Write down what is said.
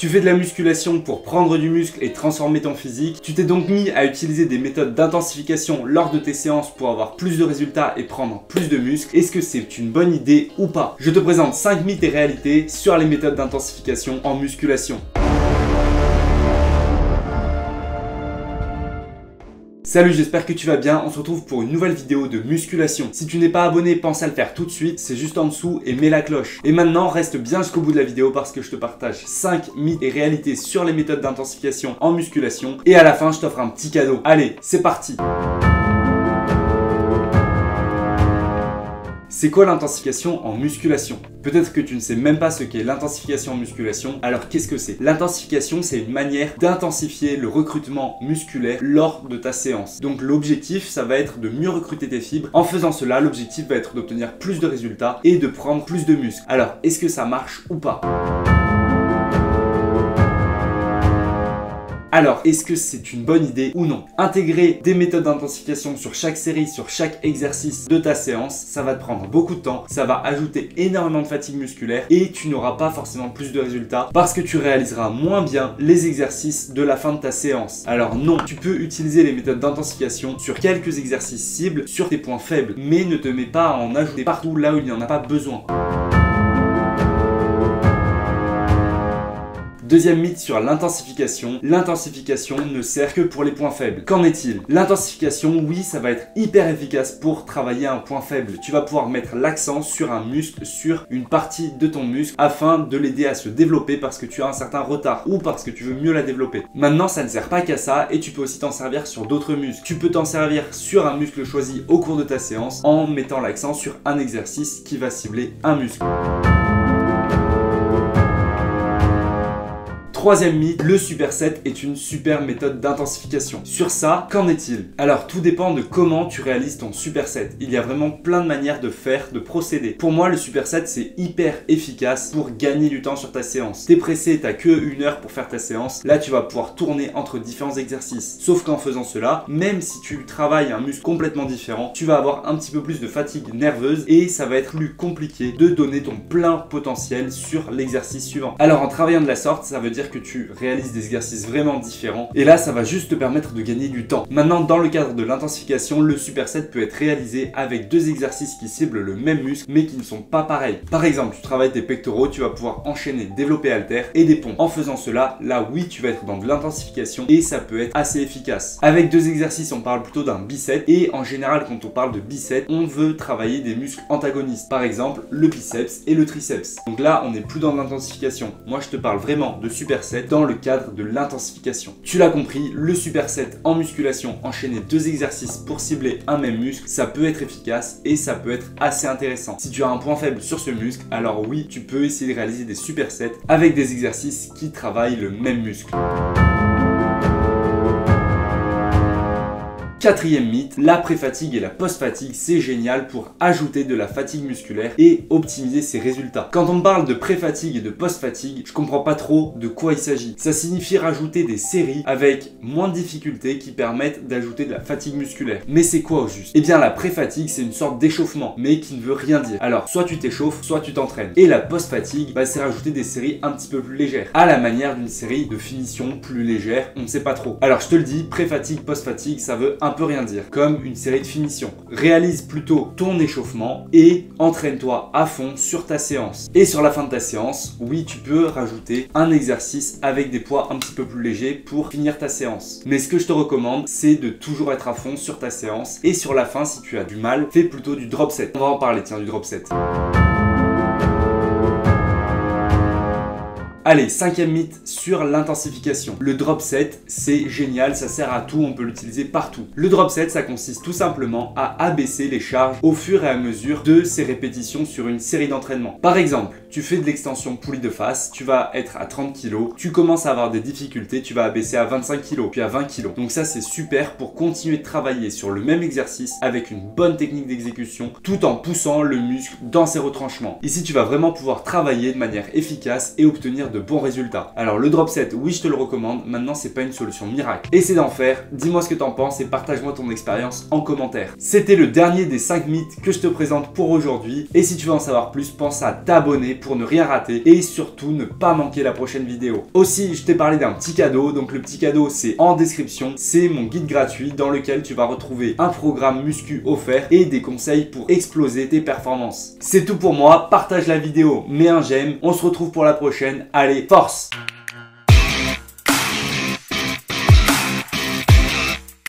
Tu fais de la musculation pour prendre du muscle et transformer ton physique. Tu t'es donc mis à utiliser des méthodes d'intensification lors de tes séances pour avoir plus de résultats et prendre plus de muscles. Est-ce que c'est une bonne idée ou pas? Je te présente 5 mythes et réalités sur les méthodes d'intensification en musculation. Salut, j'espère que tu vas bien, on se retrouve pour une nouvelle vidéo de musculation. Si tu n'es pas abonné, pense à le faire tout de suite, c'est juste en dessous et mets la cloche. Et maintenant, reste bien jusqu'au bout de la vidéo parce que je te partage 5 mythes et réalités sur les méthodes d'intensification en musculation. Et à la fin, je t'offre un petit cadeau. Allez, c'est parti! C'est quoi l'intensification en musculation? Peut-être que tu ne sais même pas ce qu'est l'intensification en musculation, alors qu'est-ce que c'est? L'intensification, c'est une manière d'intensifier le recrutement musculaire lors de ta séance. Donc l'objectif, ça va être de mieux recruter tes fibres. En faisant cela, l'objectif va être d'obtenir plus de résultats et de prendre plus de muscles. Alors, est-ce que ça marche ou pas? Alors, est-ce que c'est une bonne idée ou non? Intégrer des méthodes d'intensification sur chaque série, sur chaque exercice de ta séance, ça va te prendre beaucoup de temps, ça va ajouter énormément de fatigue musculaire et tu n'auras pas forcément plus de résultats parce que tu réaliseras moins bien les exercices de la fin de ta séance. Alors non, tu peux utiliser les méthodes d'intensification sur quelques exercices cibles, sur tes points faibles, mais ne te mets pas à en ajouter partout là où il n'y en a pas besoin. Deuxième mythe sur l'intensification, l'intensification ne sert que pour les points faibles. Qu'en est-il? L'intensification, oui, ça va être hyper efficace pour travailler un point faible. Tu vas pouvoir mettre l'accent sur un muscle, sur une partie de ton muscle afin de l'aider à se développer parce que tu as un certain retard ou parce que tu veux mieux la développer. Maintenant, ça ne sert pas qu'à ça et tu peux aussi t'en servir sur d'autres muscles. Tu peux t'en servir sur un muscle choisi au cours de ta séance en mettant l'accent sur un exercice qui va cibler un muscle. Troisième mythe, le superset est une super méthode d'intensification. Sur ça, qu'en est-il? Alors, tout dépend de comment tu réalises ton superset. Il y a vraiment plein de manières de faire, de procéder. Pour moi, le superset, c'est hyper efficace pour gagner du temps sur ta séance. T'es pressé, t'as que 1 heure pour faire ta séance. Là, tu vas pouvoir tourner entre différents exercices. Sauf qu'en faisant cela, même si tu travailles un muscle complètement différent, tu vas avoir un petit peu plus de fatigue nerveuse et ça va être plus compliqué de donner ton plein potentiel sur l'exercice suivant. Alors, en travaillant de la sorte, ça veut dire que tu réalises des exercices vraiment différents et là ça va juste te permettre de gagner du temps. Maintenant, dans le cadre de l'intensification, le superset peut être réalisé avec 2 exercices qui ciblent le même muscle mais qui ne sont pas pareils. Par exemple, tu travailles tes pectoraux, tu vas pouvoir enchaîner développé haltère et des pompes. En faisant cela, là oui, tu vas être dans de l'intensification et ça peut être assez efficace. Avec 2 exercices, on parle plutôt d'un bicep et en général quand on parle de bicep, on veut travailler des muscles antagonistes. Par exemple, le biceps et le triceps. Donc là, on n'est plus dans l'intensification. Moi, je te parle vraiment de superset dans le cadre de l'intensification. Tu l'as compris, le superset en musculation, enchaîner 2 exercices pour cibler un même muscle, ça peut être efficace et ça peut être assez intéressant. Si tu as un point faible sur ce muscle, alors oui, tu peux essayer de réaliser des supersets avec des exercices qui travaillent le même muscle. Quatrième mythe, la pré-fatigue et la post-fatigue, c'est génial pour ajouter de la fatigue musculaire et optimiser ses résultats. Quand on parle de pré-fatigue et de post-fatigue, je comprends pas trop de quoi il s'agit. Ça signifie rajouter des séries avec moins de difficultés qui permettent d'ajouter de la fatigue musculaire. Mais c'est quoi au juste? Eh bien la pré-fatigue, c'est une sorte d'échauffement, mais qui ne veut rien dire. Alors, soit tu t'échauffes, soit tu t'entraînes. Et la post-fatigue, c'est rajouter des séries un petit peu plus légères, à la manière d'une série de finition plus légère, on ne sait pas trop. Alors je te le dis, pré-fatigue, post-fatigue, ça veut un peu rien dire, comme une série de finition. Réalise plutôt ton échauffement et entraîne-toi à fond sur ta séance. Et sur la fin de ta séance, oui, tu peux rajouter un exercice avec des poids un petit peu plus légers pour finir ta séance. Mais ce que je te recommande, c'est de toujours être à fond sur ta séance et sur la fin, si tu as du mal, fais plutôt du drop set. On va en parler, tiens, du drop set. Allez, 5e mythe sur l'intensification. Le drop set, c'est génial, ça sert à tout, on peut l'utiliser partout. Le drop set, ça consiste tout simplement à abaisser les charges au fur et à mesure de ses répétitions sur une série d'entraînements. Par exemple, tu fais de l'extension poulie de face, tu vas être à 30 kg, tu commences à avoir des difficultés, tu vas abaisser à 25 kg, puis à 20 kg. Donc ça, c'est super pour continuer de travailler sur le même exercice avec une bonne technique d'exécution tout en poussant le muscle dans ses retranchements. Ici, tu vas vraiment pouvoir travailler de manière efficace et obtenir de bons résultats. Alors le drop set, oui, je te le recommande. Maintenant, c'est pas une solution miracle. Essaie d'en faire, dis-moi ce que t'en penses et partage-moi ton expérience en commentaire. C'était le dernier des 5 mythes que je te présente pour aujourd'hui. Et si tu veux en savoir plus, pense à t'abonner pour ne rien rater et surtout ne pas manquer la prochaine vidéo. Aussi, je t'ai parlé d'un petit cadeau, donc le petit cadeau c'est en description, c'est mon guide gratuit dans lequel tu vas retrouver un programme muscu offert et des conseils pour exploser tes performances. C'est tout pour moi, partage la vidéo, mets un j'aime, on se retrouve pour la prochaine, allez, force!